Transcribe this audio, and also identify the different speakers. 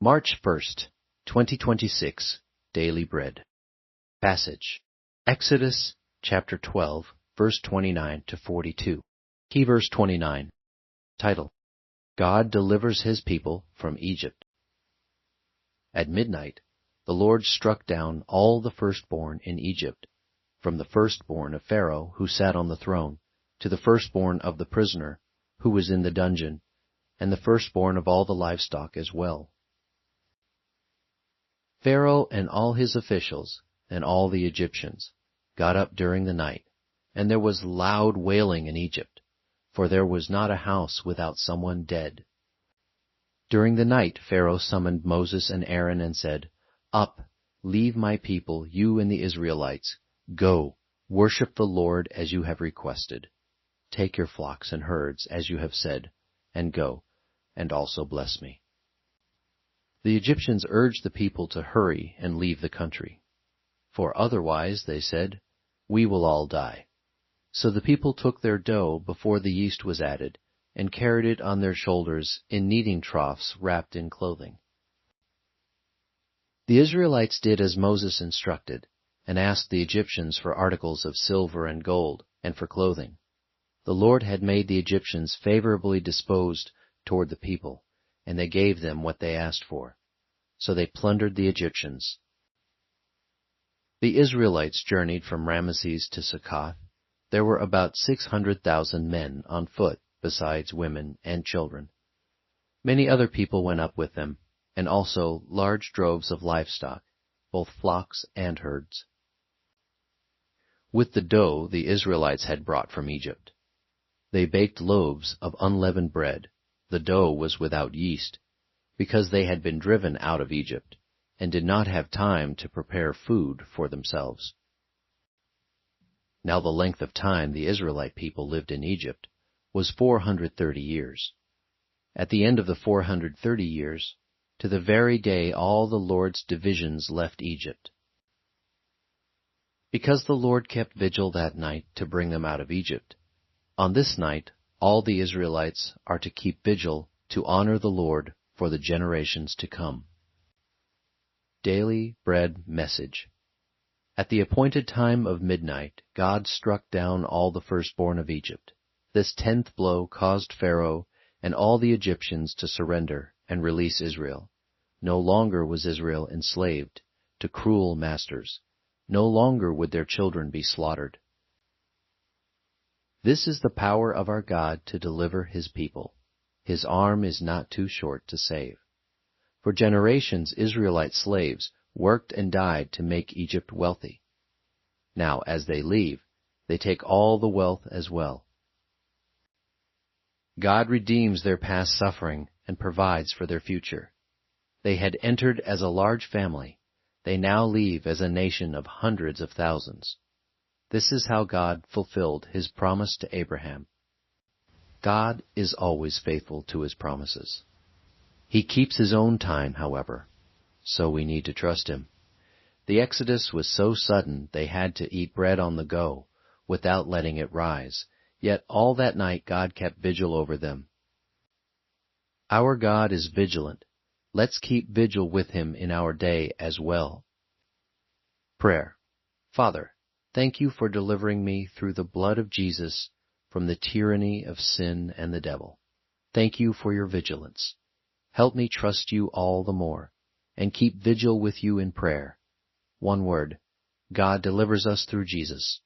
Speaker 1: March 1st, 2026, Daily Bread. Passage: Exodus chapter 12, verse 29 to 42. Key verse 29. Title: God delivers his people from Egypt. At midnight, the Lord struck down all the firstborn in Egypt, from the firstborn of Pharaoh who sat on the throne, to the firstborn of the prisoner who was in the dungeon, and the firstborn of all the livestock as well. Pharaoh and all his officials and all the Egyptians got up during the night, and there was loud wailing in Egypt, for there was not a house without someone dead. During the night Pharaoh summoned Moses and Aaron and said, "Up, leave my people, you and the Israelites. Go, worship the Lord as you have requested. Take your flocks and herds as you have said, and go, and also bless me." The Egyptians urged the people to hurry and leave the country, for otherwise, they said, we will all die. So the people took their dough before the yeast was added, and carried it on their shoulders in kneading troughs wrapped in clothing. The Israelites did as Moses instructed, and asked the Egyptians for articles of silver and gold, and for clothing. The Lord had made the Egyptians favorably disposed toward the people, and they gave them what they asked for. So they plundered the Egyptians. The Israelites journeyed from Ramesses to Succoth. There were about 600,000 men on foot, besides women and children. Many other people went up with them, and also large droves of livestock, both flocks and herds. With the dough the Israelites had brought from Egypt, they baked loaves of unleavened bread. The dough was without yeast, because they had been driven out of Egypt, and did not have time to prepare food for themselves. Now the length of time the Israelite people lived in Egypt was 430 years. At the end of the 430 years, to the very day all the Lord's divisions left Egypt. Because the Lord kept vigil that night to bring them out of Egypt, on this night all the Israelites are to keep vigil to honor the Lord for the generations to come. Daily Bread Message. At the appointed time of midnight, God struck down all the firstborn of Egypt. This 10th blow caused Pharaoh and all the Egyptians to surrender and release Israel. No longer was Israel enslaved to cruel masters. No longer would their children be slaughtered. This is the power of our God to deliver his people. His arm is not too short to save. For generations Israelite slaves worked and died to make Egypt wealthy. Now, as they leave, they take all the wealth as well. God redeems their past suffering and provides for their future. They had entered as a large family. They now leave as a nation of hundreds of thousands. This is how God fulfilled his promise to Abraham. God is always faithful to his promises. He keeps his own time, however, so we need to trust him. The Exodus was so sudden they had to eat bread on the go without letting it rise, yet all that night God kept vigil over them. Our God is vigilant. Let's keep vigil with him in our day as well. Prayer. Father, thank you for delivering me through the blood of Jesus from the tyranny of sin and the devil. Thank you for your vigilance. Help me trust you all the more, and keep vigil with you in prayer. One word: God delivers us through Jesus.